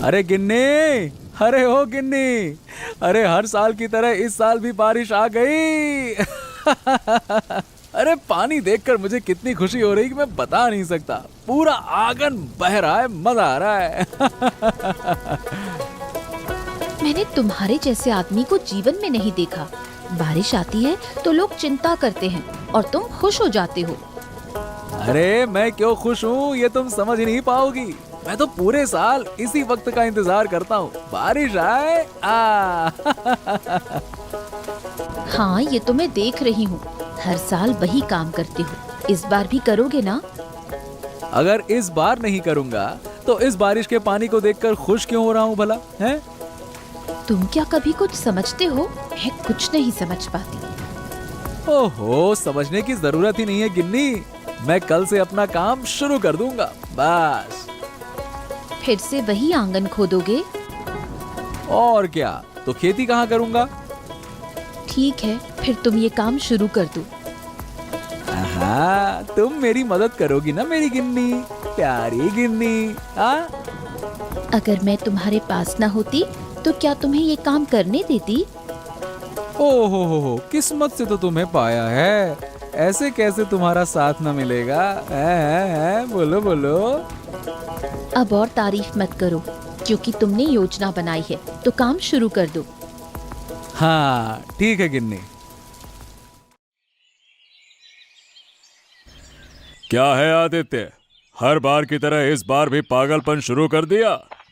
अरे गिन्नी, अरे हो गिन्नी, अरे हर साल की तरह इस साल भी बारिश आ गई। अरे पानी देखकर मुझे कितनी खुशी हो रही कि मैं बता नहीं सकता। पूरा आंगन बह रहा है, मजा आ रहा है। मैंने तुम्हारे जैसे आदमी को जीवन में नहीं देखा। बारिश आती है तो लोग चिंता करते हैं और तुम खुश हो जाते हो। अरे मैं क्यों खुश हूँ ये तुम समझ नहीं पाओगी। मैं तो पूरे साल इसी वक्त का इंतजार करता हूँ, बारिश आए। हाँ, ये तो मैं देख रही हूँ। हर साल वही काम करते हो, इस बार भी करोगे ना? अगर इस बार नहीं करूँगा तो इस बारिश के पानी को देखकर खुश क्यों हो रहा हूँ भला, हैं? तुम क्या कभी कुछ समझते हो? मैं कुछ नहीं समझ पाती। ओहो, समझने की जरूरत ही नहीं है गिन्नी। मैं कल से अपना काम शुरू कर दूंगा, बस। फिर से वही आंगन खोदोगे? और क्या, तो खेती कहाँ करूंगा? ठीक है, फिर तुम ये काम शुरू कर दो। हाँ, तुम मेरी मदद करोगी ना मेरी गिन्नी, प्यारी गिन्नी। हाँ, अगर मैं तुम्हारे पास ना होती तो क्या तुम्हें ये काम करने देती? ओहो, किस्मत से तो तुम्हें पाया है। ऐसे कैसे तुम्हारा साथ न मिलेगा? है, बोलो बोलो। अब और तारीफ मत करो, क्योंकि तुमने योजना बनाई है तो काम शुरू कर दो। हाँ ठीक है गिन्नी। क्या है आदित्य, हर बार की तरह इस बार भी पागलपन शुरू कर दिया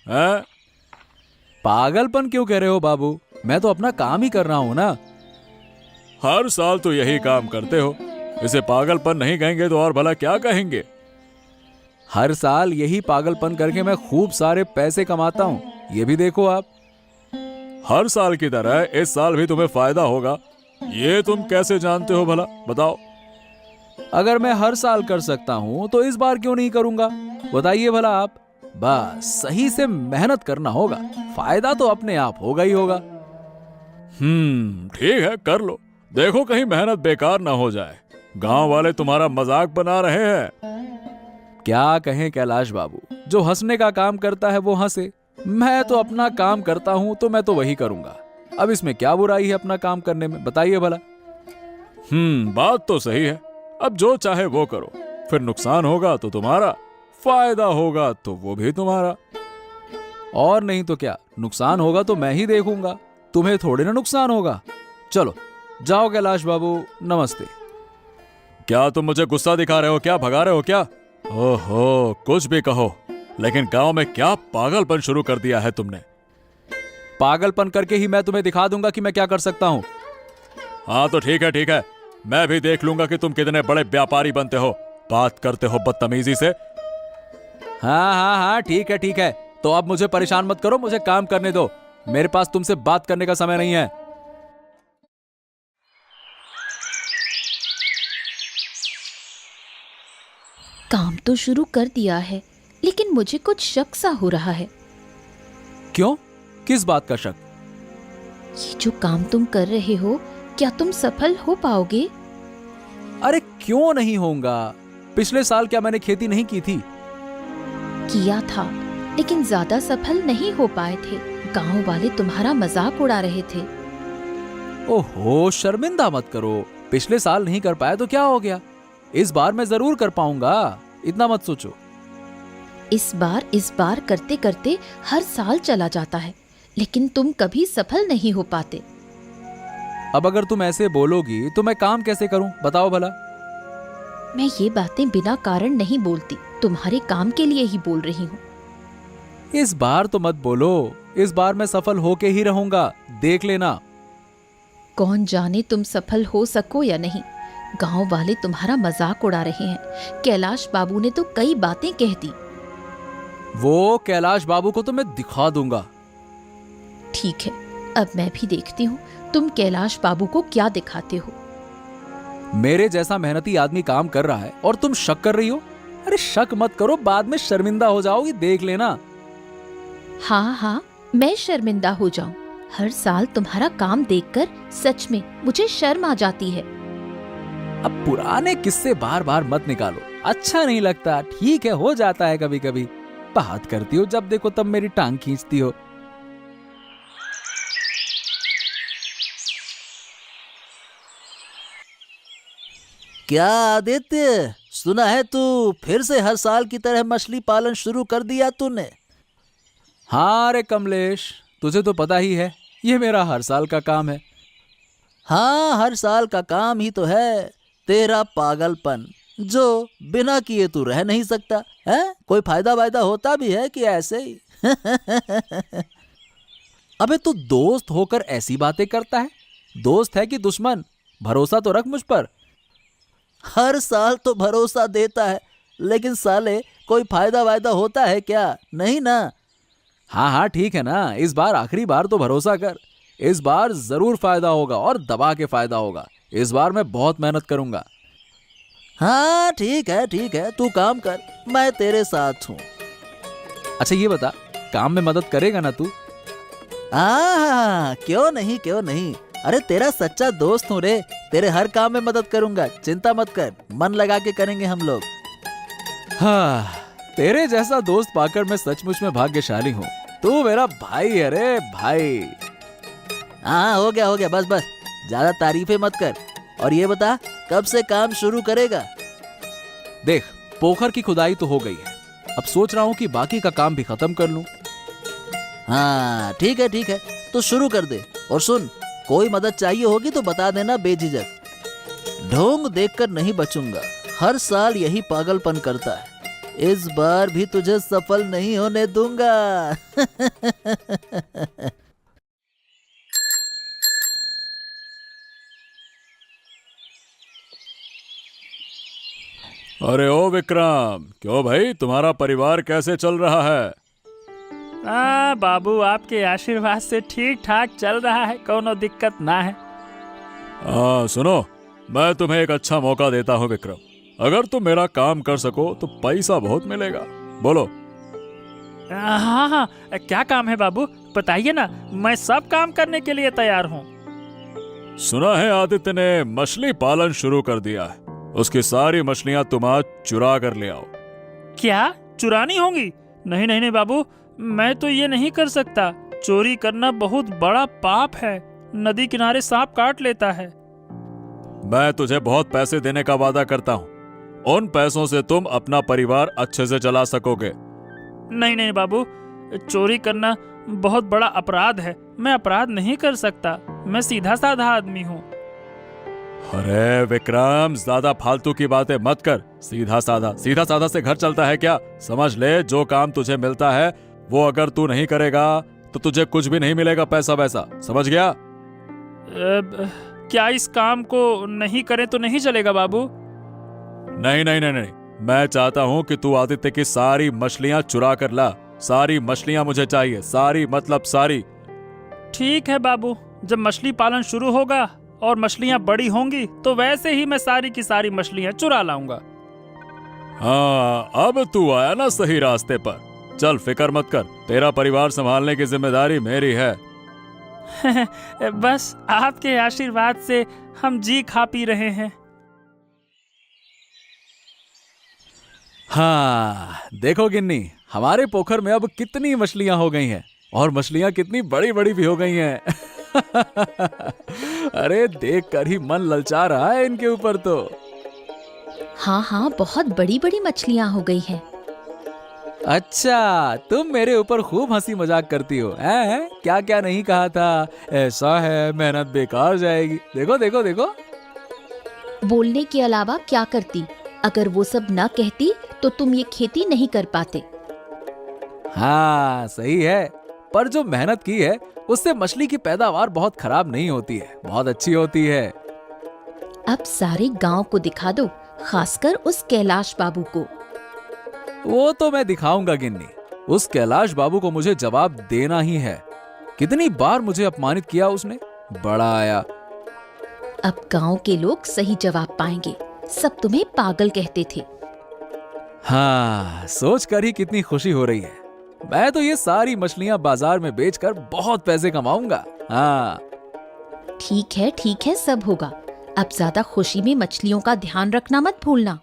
है? पागलपन क्यों कह रहे हो बाबू? मैं तो अपना काम ही कर रहा हूँ ना। हर साल तो यही काम करते हो, इसे पागलपन नहीं कहेंगे तो और भला क्या कहेंगे? हर साल यही पागलपन करके मैं खूब सारे पैसे कमाता हूँ, ये भी देखो आप। हर साल की तरह इस साल भी तुम्हें फायदा होगा, ये तुम कैसे जानते हो भला, बताओ? अगर मैं हर साल कर सकता हूँ तो इस बार क्यों नहीं करूंगा, बताइए भला आप। बस सही से मेहनत करना होगा, फायदा तो अपने आप होगा ही होगा। ठीक है, कर लो। देखो कहीं मेहनत बेकार ना हो जाए। गांव वाले तुम्हारा मजाक बना रहे हैं। क्या कहें कैलाश बाबू, जो हंसने का काम करता है वो हंसे। मैं तो अपना काम करता हूं तो मैं तो वही करूंगा। अब इसमें क्या बुराई है अपना काम करने में, बताइए भला। बात तो सही है। अब जो चाहे वो करो, फिर नुकसान होगा तो तुम्हारा, फायदा होगा तो वो भी तुम्हारा। और नहीं तो क्या, नुकसान होगा तो मैं ही देखूंगा, तुम्हें थोड़े ना नुकसान होगा। चलो जाओ कैलाश बाबू, नमस्ते। क्या तुम मुझे गुस्सा दिखा रहे हो क्या, भगा रहे हो क्या? ओहो, कुछ भी कहो, लेकिन गांव में क्या पागलपन शुरू कर दिया है तुमने? पागलपन करके ही मैं तुम्हें दिखा दूंगा कि मैं क्या कर सकता हूं। हाँ तो ठीक है, मैं भी देख लूंगा कि तुम कितने बड़े व्यापारी बनते हो, बात करते हो बदतमीजी से। हाँ ठीक है, तो अब मुझे परेशान मत करो, मुझे काम करने दो। मेरे पास तुमसे बात करने का समय नहीं है। काम तो शुरू कर दिया है, लेकिन मुझे कुछ शक सा हो रहा है। क्यों, किस बात का शक? ये जो काम तुम कर रहे हो, क्या तुम सफल हो पाओगे? अरे क्यों नहीं होऊंगा, पिछले साल क्या मैंने खेती नहीं की थी? किया था, लेकिन ज्यादा सफल नहीं हो पाए थे। गांव वाले तुम्हारा मजाक उड़ा रहे थे। ओहो, शर्मिंदा मत करो। पिछले साल नहीं कर पाया तो क्या हो गया, इस बार मैं जरूर कर पाऊंगा, इतना मत सोचो। इस बार करते करते हर साल चला जाता है, लेकिन तुम कभी सफल नहीं हो पाते। अब अगर तुम ऐसे बोलोगी तो मैं काम कैसे करूं, बताओ भला। मैं ये बातें बिना कारण नहीं बोलती, तुम्हारे काम के लिए ही बोल रही हूँ। इस बार तो मत बोलो, इस बार मैं सफल होके ही रहूंगा, देख लेना। कौन जाने तुम सफल हो सको या नहीं। गांव वाले तुम्हारा मजाक उड़ा रहे हैं। कैलाश बाबू ने तो कई बातें कह दी। वो कैलाश बाबू को तो मैं दिखा दूंगा। ठीक है, अब मैं भी देखती हूँ तुम कैलाश बाबू को क्या दिखाते हो। मेरे जैसा मेहनती आदमी काम कर रहा है और तुम शक कर रही हो। अरे शक मत करो, बाद में शर्मिंदा हो जाओगी, देख लेना। हाँ, मैं शर्मिंदा हो जाऊं। हर साल तुम्हारा काम देखकर सच में मुझे शर्म आ जाती है। अब पुराने किस्से बार बार मत निकालो, अच्छा नहीं लगता। ठीक है, हो जाता है कभी कभी। बात करती हो, जब देखो तब मेरी टांग खींचती हो। क्या आदित्य, सुना है तू फिर से हर साल की तरह मछली पालन शुरू कर दिया तूने? हाँ रे कमलेश, तुझे तो पता ही है, ये मेरा हर साल का काम है। हाँ, हर साल का काम ही तो है तेरा पागलपन, जो बिना किए तू रह नहीं सकता है। कोई फायदा वायदा होता भी है कि ऐसे ही? अबे तू दोस्त होकर ऐसी बातें करता है? दोस्त है कि दुश्मन? भरोसा तो रख मुझ पर। हर साल तो भरोसा देता है, लेकिन साले कोई फायदा वायदा होता है क्या? नहीं ना। हाँ हाँ ठीक है ना, इस बार आखिरी बार तो भरोसा कर। इस बार जरूर फायदा होगा और दबा के फायदा होगा। इस बार मैं बहुत मेहनत करूंगा। हाँ ठीक है, तू काम कर, मैं तेरे साथ हूँ। अच्छा ये बता, काम में मदद करेगा ना तू? हाँ, क्यों नहीं। अरे तेरा सच्चा दोस्त हूँ रे, तेरे हर काम में मदद करूंगा, चिंता मत कर, मन लगा के करेंगे हम लोग। हाँ, तेरे जैसा दोस्त पाकर मैं सचमुच में भाग्यशाली हूँ। तू मेरा भाई है रे भाई। हाँ हो गया, बस ज्यादा तारीफें मत कर। और ये बता, कब से काम शुरू करेगा? देख, पोखर की खुदाई तो हो गई है, अब सोच रहा हूँ कि बाकी का काम भी खत्म कर लूं। हाँ ठीक है, तो शुरू कर दे। और सुन, कोई मदद चाहिए होगी तो बता देना बेझिझक। ढोंग देखकर नहीं बचूंगा, हर साल यही पागलपन करता है, इस बार भी तुझे सफल नहीं होने दूंगा। अरे ओ विक्रम, क्यों भाई, तुम्हारा परिवार कैसे चल रहा है? हाँ बाबू, आपके आशीर्वाद से ठीक ठाक चल रहा है, कोनो दिक्कत ना है। सुनो, मैं तुम्हें एक अच्छा मौका देता हूँ विक्रम। अगर तुम मेरा काम कर सको तो पैसा बहुत मिलेगा। बोलो। हाँ, क्या काम है बाबू, बताइए ना, मैं सब काम करने के लिए तैयार हूँ। सुना है आदित्य ने मछली पालन शुरू कर दिया है, उसकी सारी मछलियां तुम आज चुरा कर ले आओ। क्या चुरानी होंगी? नहीं बाबू, मैं तो ये नहीं कर सकता। चोरी करना बहुत बड़ा पाप है, नदी किनारे सांप काट लेता है। मैं तुझे बहुत पैसे देने का वादा करता हूँ, उन पैसों से तुम अपना परिवार अच्छे से चला सकोगे। नहीं बाबू, चोरी करना बहुत बड़ा अपराध है, मैं अपराध नहीं कर सकता, मैं सीधा साधा आदमी हूँ। अरे विक्रम, ज्यादा फालतू की बातें मत कर। सीधा साधा से घर चलता है क्या? समझ ले, जो काम तुझे मिलता है वो अगर तू नहीं करेगा तो तुझे कुछ भी नहीं मिलेगा, पैसा वैसा, समझ गया? क्या इस काम को नहीं करें तो नहीं चलेगा बाबू? नहीं, मैं चाहता हूँ कि तू आदित्य की सारी मछलियां चुरा कर ला। सारी मछलियां मुझे चाहिए, सारी मतलब सारी। ठीक है बाबू, जब मछली पालन शुरू होगा और मछलियां बड़ी होंगी तो वैसे ही मैं सारी की सारी मछलियां चुरा लाऊंगा। हाँ, अब तू आया ना सही रास्ते पर। चल, फिक्र मत कर, तेरा परिवार संभालने की जिम्मेदारी मेरी है। बस आपके आशीर्वाद से हम जी खा पी रहे हैं। हाँ देखो गिन्नी, हमारे पोखर में अब कितनी मछलियां हो गई हैं, और मछलियां कितनी बड़ी बड़ी भी हो गई हैं। अरे देख कर ही मन ललचा रहा है इनके ऊपर तो। हाँ, बहुत बड़ी बड़ी मछलियाँ हो गई हैं। अच्छा, तुम मेरे ऊपर खूब हंसी मजाक करती हो, हैं? क्या क्या नहीं कहा था, ऐसा है, मेहनत बेकार जाएगी। देखो। बोलने के अलावा क्या करती? अगर वो सब न कहती तो तुम ये खेती नहीं कर पाते। हाँ सही है, पर जो मेहनत की है उससे मछली की पैदावार बहुत खराब नहीं होती है, बहुत अच्छी होती है। अब सारे गांव को दिखा दो, खासकर उस कैलाश बाबू को। वो तो मैं दिखाऊंगा गिन्नी, उस कैलाश बाबू को मुझे जवाब देना ही है। कितनी बार मुझे अपमानित किया उसने, बड़ा आया। अब गांव के लोग सही जवाब पाएंगे, सब तुम्हें पागल कहते थे। हाँ, सोच कर ही कितनी खुशी हो रही है। मैं तो ये सारी मछलियां बाजार में बेचकर बहुत पैसे कमाऊंगा। हाँ ठीक है, सब होगा। अब ज्यादा खुशी में मछलियों का ध्यान रखना मत भूलना।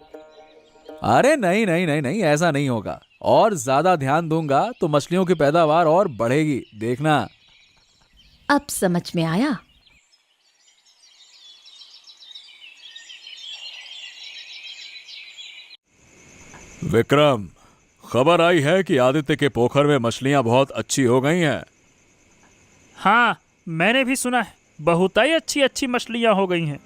अरे नहीं, ऐसा नहीं होगा। और ज्यादा ध्यान दूंगा तो मछलियों की पैदावार और बढ़ेगी, देखना। अब समझ में आया। विक्रम, खबर आई है कि आदित्य के पोखर में मछलियां बहुत अच्छी हो गई हैं। हाँ, मैंने भी सुना है, बहुत ही अच्छी अच्छी मछलियाँ हो गई हैं।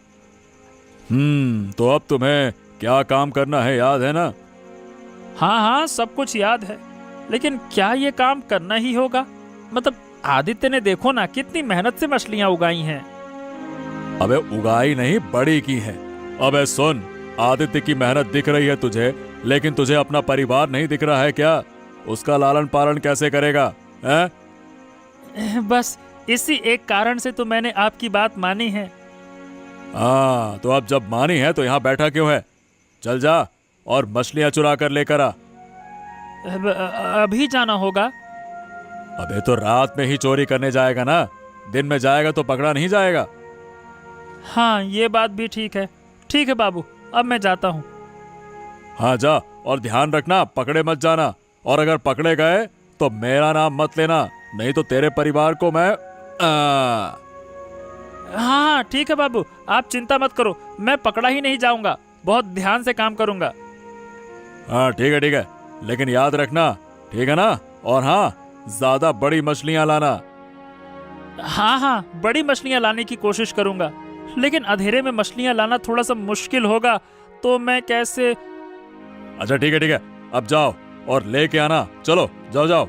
तो अब तुम्हें क्या काम करना है, याद है ना? हाँ हाँ, सब कुछ याद है, लेकिन क्या ये काम करना ही होगा? मतलब आदित्य ने देखो ना कितनी मेहनत से मछलियाँ उगाई हैं। अबे उगाई नहीं, बड़ी की है। अबे सुन, आदित्य की मेहनत दिख रही है तुझे, लेकिन तुझे अपना परिवार नहीं दिख रहा है क्या? उसका लालन पालन कैसे करेगा, हैं? बस इसी एक कारण से तो मैंने आपकी बात मानी है। हाँ, तो अब जब मानी है तो यहाँ बैठा क्यों है? चल जा और मछलियाँ चुरा कर लेकर आ। अभी जाना होगा? अबे तो रात में ही चोरी करने जाएगा ना, दिन में जाएगा तो पकड़ा नहीं जाएगा। हाँ, ये बात भी ठीक है। ठीक है बाबू, अब मैं जाता हूँ। हाँ जा, और ध्यान रखना पकड़े मत जाना, और अगर पकड़े गए तो मेरा नाम मत लेना, नहीं तो तेरे परिवार को मैं हाँ ठीक है बाबू, आप चिंता मत करो, मैं पकड़ा ही नहीं जाऊंगा, बहुत ध्यान से काम करूंगा। हाँ ठीक है, लेकिन याद रखना, ठीक है ना? और हाँ, ज्यादा बड़ी मछलियां लाना। हाँ हाँ, बड़ी मछलियां लाने की कोशिश करूंगा, लेकिन अंधेरे में मछलियां लाना थोड़ा सा मुश्किल होगा, तो मैं कैसे? अच्छा ठीक है, अब जाओ और लेके आना। चलो जाओ जाओ।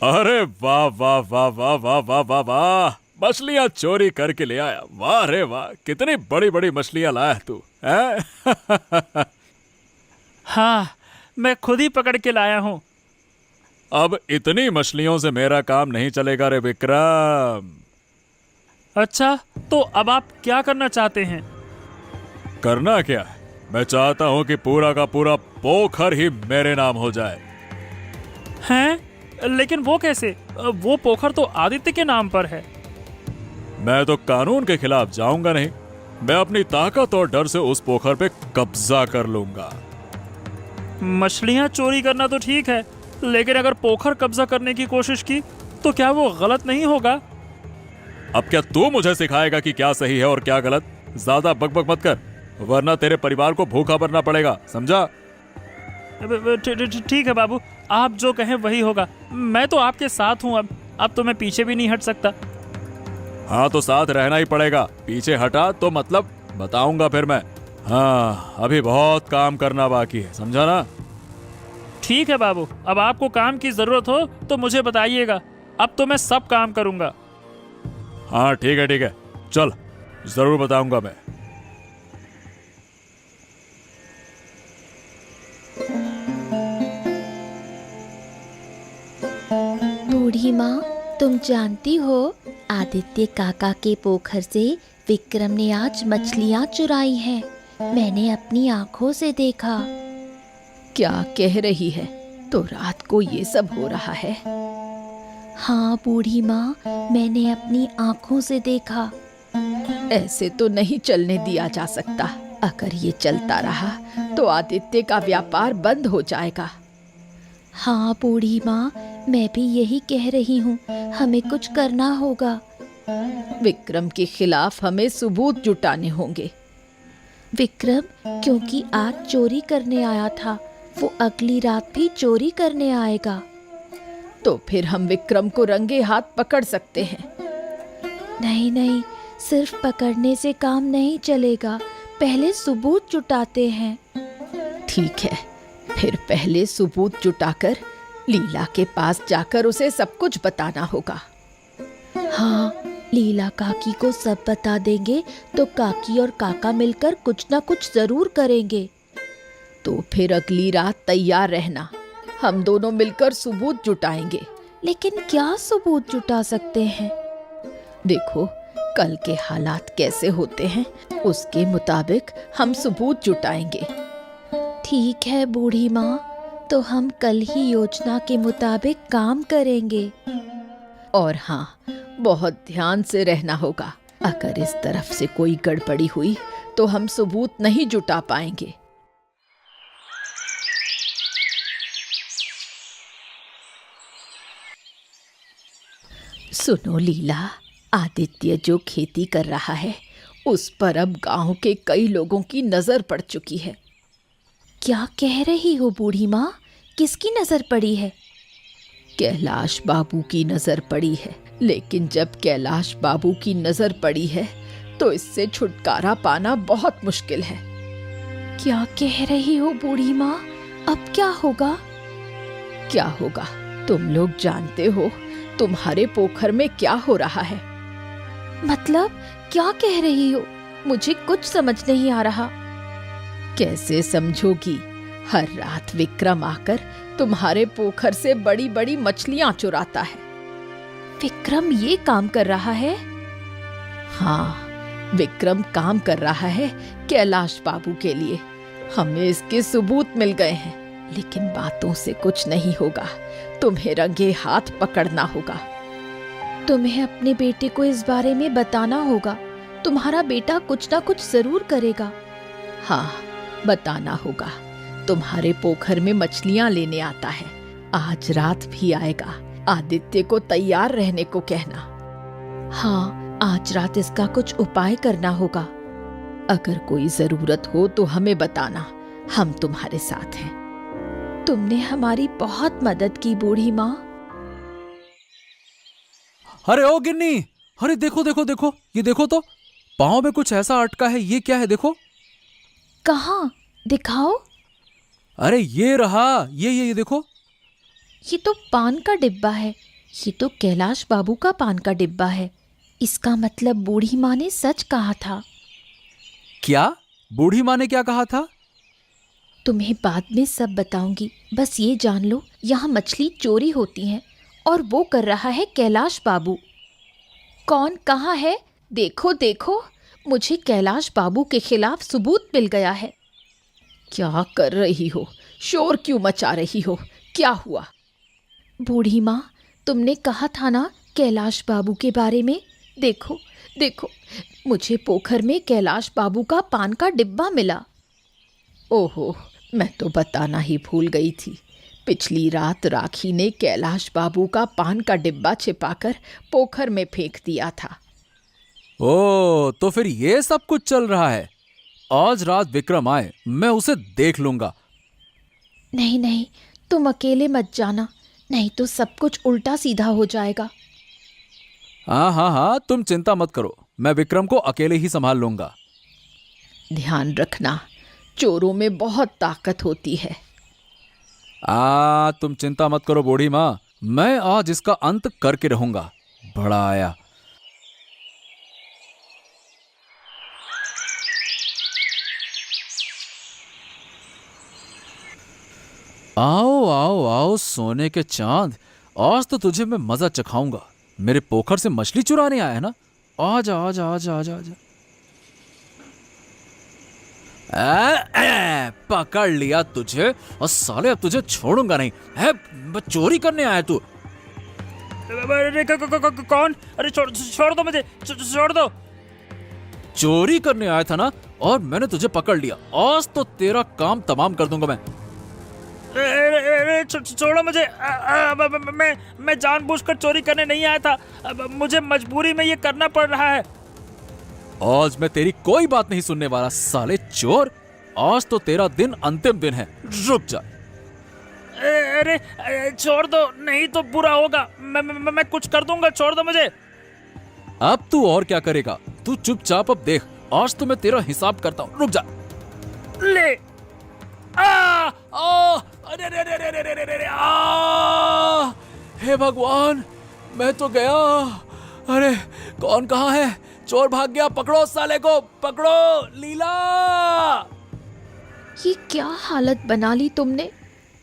अरे वाह वाह वाह वाह वाह वाह वाह वाह, मछलियां चोरी करके ले आया। वाह रे वाह, कितनी बड़ी बड़ी मछलियां लाया तू, हैं? हाँ, मैं खुद ही पकड़ के लाया हूँ। अब इतनी मछलियों से मेरा काम नहीं चलेगा रे विक्रम। अच्छा, तो अब आप क्या करना चाहते हैं? करना क्या है, मैं चाहता हूं कि पूरा का पूरा पोखर ही मेरे नाम हो जाए। हैं? लेकिन वो कैसे? वो पोखर तो आदित्य के नाम पर है। मैं तो कानून के खिलाफ जाऊंगा नहीं, मैं अपनी ताकत और डर से उस पोखर पे कब्जा कर लूंगा। मछलियां चोरी करना तो ठीक है, लेकिन अगर पोखर कब्जा करने की कोशिश की तो क्या वो गलत नहीं होगा? अब क्या तू मुझे सिखाएगा कि क्या सही है और क्या गलत? ज्यादा बकबक मत कर, वरना तेरे परिवार को भूखा मरना पड़ेगा, समझा? ठीक है बाबू, आप जो कहें वही होगा। मैं तो आपके साथ हूँ, अब तो मैं पीछे भी नहीं हट सकता। हाँ तो साथ रहना ही पड़ेगा, पीछे हटा तो मतलब बताऊंगा फिर मैं। हाँ, अभी बहुत काम करना बाकी है, समझा ना? ठीक है बाबू, अब आपको काम की जरूरत हो तो मुझे बताइएगा, अब तो मैं सब काम करूंगा। हाँ ठीक है, चल जरूर बताऊंगा मैं। बूढ़ी माँ, तुम जानती हो आदित्य काका के पोखर से विक्रम ने आज मछलियाँ चुराई हैं। मैंने अपनी आंखों से देखा। क्या कह रही है? तो रात को ये सब हो रहा है? हाँ बूढ़ी माँ, मैंने अपनी आंखों से देखा। ऐसे तो नहीं चलने दिया जा सकता। अगर ये चलता रहा तो आदित्य का व्यापार बंद हो जाएगा। हाँ बूढ़ी माँ, मैं भी यही कह रही हूँ, हमें कुछ करना होगा। विक्रम के खिलाफ हमें सबूत जुटाने होंगे। विक्रम क्योंकि आज चोरी करने आया था, वो अगली रात भी चोरी करने आएगा। तो फिर हम विक्रम को रंगे हाथ पकड़ सकते हैं। नहीं, सिर्फ पकड़ने से काम नहीं चलेगा, पहले सबूत जुटाते हैं। ठीक है, फिर पहले सबूत जुटाकर लीला के पास जाकर उसे सब कुछ बताना होगा। हाँ, लीला काकी को सब बता देंगे तो काकी और काका मिलकर कुछ ना कुछ जरूर करेंगे। तो फिर अगली रात तैयार रहना, हम दोनों मिलकर सबूत जुटाएंगे। लेकिन क्या सबूत जुटा सकते हैं? देखो कल के हालात कैसे होते हैं, उसके मुताबिक हम सबूत जुटाएंगे। ठीक है बूढ़ी माँ, तो हम कल ही योजना के मुताबिक काम करेंगे। और हाँ, बहुत ध्यान से रहना होगा। अगर इस तरफ से कोई गड़बड़ी हुई तो हम सबूत नहीं जुटा पाएंगे। सुनो लीला, आदित्य जो खेती कर रहा है उस पर अब गांव के कई लोगों की नजर पड़ चुकी है। क्या कह रही हो बूढ़ी माँ? किसकी नजर पड़ी है? कैलाश बाबू की नजर पड़ी है, लेकिन जब कैलाश बाबू की नजर पड़ी है तो इससे छुटकारा पाना बहुत मुश्किल है। क्या कह रही हो बूढ़ी माँ? अब क्या होगा? क्या होगा? तुम लोग जानते हो तुम्हारे पोखर में क्या हो रहा है। मतलब क्या कह रही हो? मुझे कुछ समझ नहीं आ रहा। कैसे समझोगी? हर रात विक्रम आकर तुम्हारे पोखर से बड़ी बड़ी मछलियां चुराता है। विक्रम ये काम कर रहा है? हाँ, विक्रम काम कर रहा है कैलाश बाबू के लिए। हमें इसके सबूत मिल गए हैं, लेकिन बातों से कुछ नहीं होगा। तुम्हें रंगे हाथ पकड़ना होगा। तुम्हें अपने बेटे को इस बारे में बताना होगा। तुम्हारा बेटा कुछ ना कुछ जरूर करेगा। हाँ, बताना होगा। तुम्हारे पोखर में मछलियां लेने आता है, आज रात भी आएगा। आदित्य को तैयार रहने को कहना। हाँ, आज रात इसका कुछ उपाय करना होगा। अगर कोई जरूरत हो तो हमें बताना, हम तुम्हारे साथ हैं। तुमने हमारी बहुत मदद की बूढ़ी माँ। अरे ओ गिन्नी, अरे देखो देखो देखो, ये देखो तो, पाँव में कुछ ऐसा अटका है। ये क्या है? देखो। कहाँ? दिखाओ। अरे ये रहा, ये देखो। ये तो पान का डिब्बा है। ये तो कैलाश बाबू का पान का डिब्बा है। इसका मतलब बूढ़ी माँ ने सच कहा था। क्या? बूढ़ी माँ ने क्या कहा था? तुम्हें बाद में सब बताऊंगी। बस ये जान लो, यहाँ मछली चोरी होती है और वो कर रहा है कैलाश बाबू। कौन कहाँ है? देखो देखो, मुझे कैलाश बाबू के खिलाफ सबूत मिल गया है। क्या कर रही हो? शोर क्यों मचा रही हो? क्या हुआ? बूढ़ी माँ, तुमने कहा था ना कैलाश बाबू के बारे में। देखो देखो, मुझे पोखर में कैलाश बाबू का पान का डिब्बा मिला। ओहो, मैं तो बताना ही भूल गई थी। पिछली रात राखी ने कैलाश बाबू का पान का डिब्बा छिपाकर पोखर में फेंक दिया था। ओ, तो फिर ये सब कुछ चल रहा है। आज रात विक्रम आए, मैं उसे देख लूंगा। नहीं नहीं, तुम अकेले मत जाना, नहीं तो सब कुछ उल्टा सीधा हो जाएगा। हाँ हाँ हाँ, तुम चिंता मत करो, मैं विक्रम को अकेले ही संभाल लूंगा। ध्यान रखना, चोरों में बहुत ताकत होती है। तुम चिंता मत करो बूढ़ी माँ, मैं आज इसका अंत करके रहूंगा। बड़ा आया। आओ आओ आओ सोने के चांद, आज तो तुझे मैं मजा चखाऊंगा। मेरे पोखर से मछली चुराने आया है ना? आजा आजा आजा आजा आजा। पकड़ लिया तुझे, और साले अब तुझे छोड़ूंगा नहीं। है चोरी करने आया तू? अरे कौन? अरे छोड़ दो मुझे, छोड़ दो। चोरी करने आया था ना, और मैंने तुझे पकड़ लिया। आज तो तेरा काम तमाम कर दूंगा मैं। छोड़ो मुझे। मैं जानबूझकर चोरी करने नहीं आया था, मुझे मजबूरी में ये करना पड़ रहा है। आज मैं तेरी कोई बात नहीं सुनने वाला साले चोर। आज तो तेरा दिन अंतिम दिन है, रुक जा। अरे छोड़ दो, नहीं तो बुरा होगा। मैं कुछ कर दूंगा, छोड़ दो मुझे। अब तू और क्या करेगा? तू चुपचाप अब देख, आज तो मैं तेरा हिसाब करता हूँ, रुक जा। ले। अरे रे रे रे रे रे रे रे, हे भगवान, मैं तो गया। अरे कौन कहाँ है? चोर भाग गया, पकड़ो साले को, पकड़ो। लीला, ये क्या हालत बना ली तुमने?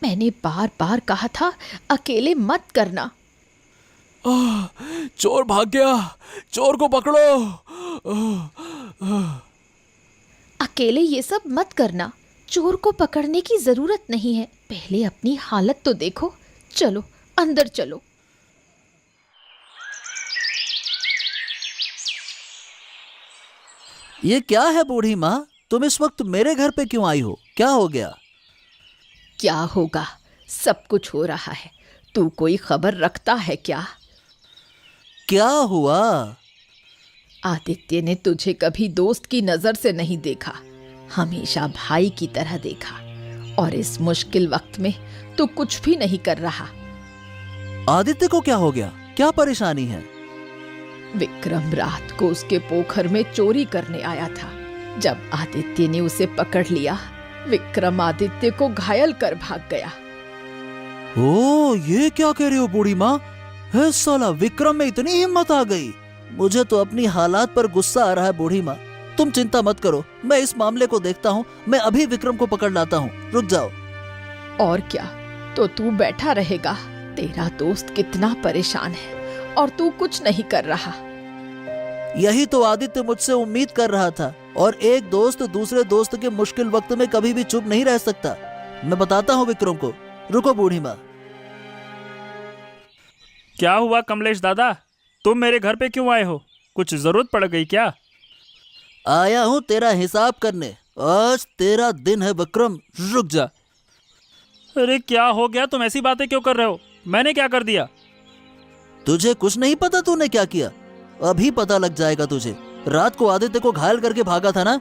मैंने बार बार कहा था अकेले मत करना। चोर भाग गया, चोर को पकड़ो। अकेले ये सब मत करना, चोर को पकड़ने की जरूरत नहीं है। पहले अपनी हालत तो देखो। चलो अंदर चलो। ये क्या है बूढ़ी माँ, तुम इस वक्त मेरे घर पे क्यों आई हो? क्या हो गया? क्या होगा, सब कुछ हो रहा है। तू कोई खबर रखता है क्या? क्या हुआ? आदित्य ने तुझे कभी दोस्त की नजर से नहीं देखा, हमेशा भाई की तरह देखा। और इस मुश्किल वक्त में तू कुछ भी नहीं कर रहा। आदित्य को क्या हो गया? क्या परेशानी है? विक्रम रात को उसके पोखर में चोरी करने आया था। जब आदित्य ने उसे पकड़ लिया, विक्रम आदित्य को घायल कर भाग गया। ओ, ये क्या कह रहे हो बूढ़ी माँ? है साला, विक्रम में इतनी हिम्मत आ गई। मुझे तो अपनी हालात पर गुस्सा आ रहा है बूढ़ी माँ। तुम चिंता मत करो, मैं इस मामले को देखता हूँ। मैं अभी विक्रम को पकड़ लाता हूँ, रुक जाओ। और क्या, तो तू बैठा रहेगा? तेरा दोस्त कितना परेशान है और तू कुछ नहीं कर रहा। यही तो आदित्य मुझसे उम्मीद कर रहा था। और एक दोस्त दूसरे दोस्त के मुश्किल वक्त में कभी भी चुप नहीं रह सकता। मैं बताता हूँ विक्रम को। रुको बूढ़ी माँ। क्या हुआ कमलेश दादा, तुम मेरे घर पे क्यों आए हो? कुछ जरूरत पड़ गई क्या? आया हूँ तेरा हिसाब करने। आज तेरा दिन है विक्रम, रुक जा। अरे क्या हो गया, तुम ऐसी बातें क्यों कर रहे हो? मैंने क्या कर दिया? तुझे कुछ नहीं पता तूने क्या किया? अभी पता लग जाएगा तुझे। रात को आदित्य को घायल करके भागा था ना?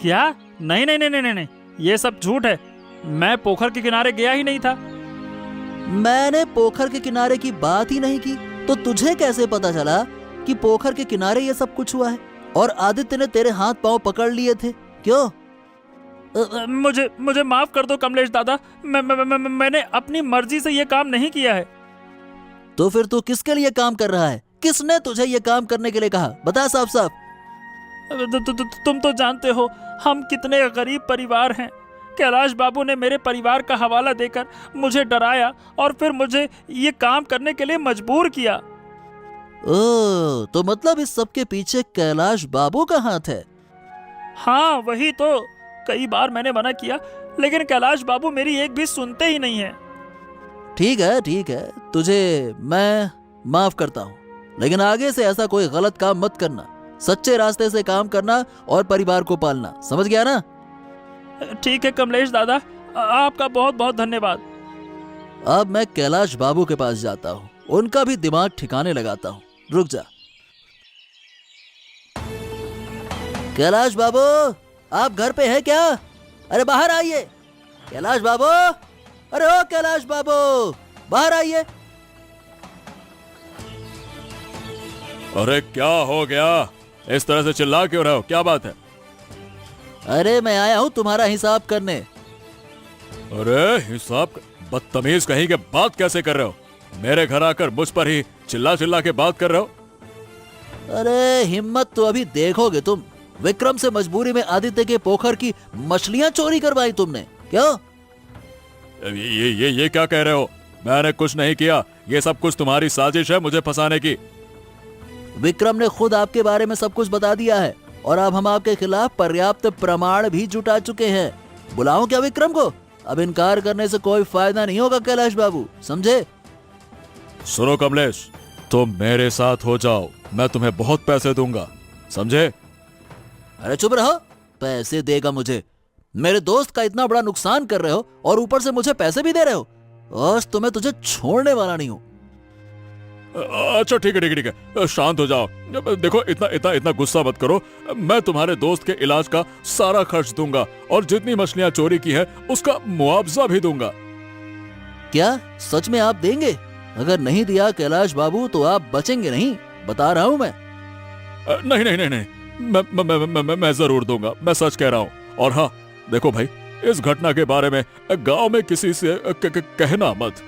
क्या? नहीं नहीं नहीं नहीं नहीं, ये सब झूठ है। मैं पोखर के किनारे गया ही नहीं था। मैंने पोखर के किनारे की बात ही नहीं की, तो तुझे कैसे पता चला कि पोखर के किनारे ये सब कुछ हुआ है? और आदित्य ने तेरे हाथ पांव पकड़ लिए थे, क्यों? मुझे माफ कर दो कमलेश दादा। मैंने अपनी मर्जी से ये काम नहीं किया है। तो फिर तू किसके लिए काम कर रहा है? किसने तुझे ये काम करने के लिए कहा? बता साफ साफ। तुम तो जानते हो हम कितने गरीब परिवार हैं। कैलाश बाबू ने मेरे परिवार का हवाला देकर मुझे डराया और फिर मुझे ये काम करने के लिए मजबूर किया। ओह, तो मतलब इस सब के पीछे कैलाश बाबू का हाथ है? हाँ वही तो। कई बार मैंने मना किया, लेकिन कैलाश बाबू मेरी एक भी सुनते ही नहीं है। ठीक है, तुझे मैं माफ करता हूँ, लेकिन आगे से ऐसा कोई गलत काम मत करना। सच्चे रास्ते से काम करना और परिवार को पालना, समझ गया ना? ठीक है कमलेश दादा, आपका बहुत बहुत धन्यवाद। अब मैं कैलाश बाबू के पास जाता हूँ, उनका भी दिमाग ठिकाने लगाता हूँ। रुक जा। कैलाश बाबू, आप घर पे हैं क्या? अरे बाहर आइए। कैलाश बाबू, अरे ओ कैलाश बाबू, बाहर आइए। अरे क्या हो गया? इस तरह से चिल्ला क्यों रहे हो? क्या बात है? अरे मैं आया हूँ तुम्हारा हिसाब करने। अरे हिसाब? बदतमीज कहीं के बात कैसे कर रहे हो? मेरे घर आकर मुझ पर ही चिल्ला चिल्ला के बात कर रहे हो? अरे हिम्मत तो अभी देखोगे तुम। विक्रम से मजबूरी में आदित्य के पोखर की मछलियां चोरी करवाई तुमने, क्यों? ये क्या कह रहे हो? मैंने कुछ नहीं किया। ये सब कुछ तुम्हारी साजिश है मुझे फंसाने की। विक्रम ने खुद आपके बारे में सब कुछ बता दिया है और अब हम आपके खिलाफ पर्याप्त प्रमाण भी जुटा चुके हैं। बुलाऊं क्या विक्रम को? अब इनकार करने से कोई फायदा नहीं होगा कैलाश बाबू, समझे? सुनो कमलेश, तुम मेरे साथ हो जाओ, मैं तुम्हें बहुत पैसे दूंगा, समझे? अरे चुप रहो। पैसे देगा मुझे? मेरे दोस्त का इतना बड़ा नुकसान कर रहे हो और ऊपर से मुझे पैसे भी दे रहे हो? आज तो मैं तुझे छोड़ने वाला नहीं हूँ। अच्छा ठीक है, शांत हो जाओ। देखो इतना गुस्सा मत करो। मैं तुम्हारे दोस्त के इलाज का सारा खर्च दूंगा और जितनी मछलियां चोरी की है उसका मुआवजा भी दूंगा। क्या सच में आप देंगे? अगर नहीं दिया कैलाश बाबू तो आप बचेंगे नहीं, बता रहा हूँ मैं। नहीं, मैं जरूर दूंगा, मैं सच कह रहा हूँ। और हाँ देखो भाई, इस घटना के बारे में गांव में किसी से कहना मत।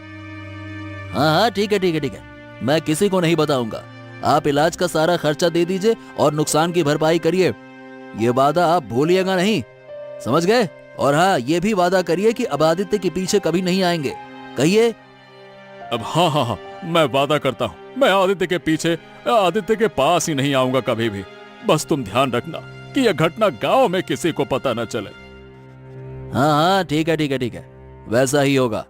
हाँ ठीक है, मैं किसी को नहीं बताऊंगा। आप इलाज का सारा खर्चा दे दीजिए और नुकसान की भरपाई करिए। ये वादा आप भूलिएगा नहीं, समझ गए? और हाँ, ये भी वादा करिए कि अब आदित्य के पीछे कभी नहीं आएंगे, कहिए। अब हाँ, मैं वादा करता हूँ, मैं आदित्य के पीछे, आदित्य के पास ही नहीं आऊंगा कभी भी। बस तुम ध्यान रखना कि यह घटना गांव में किसी को पता न चले। हाँ ठीक है, वैसा ही होगा।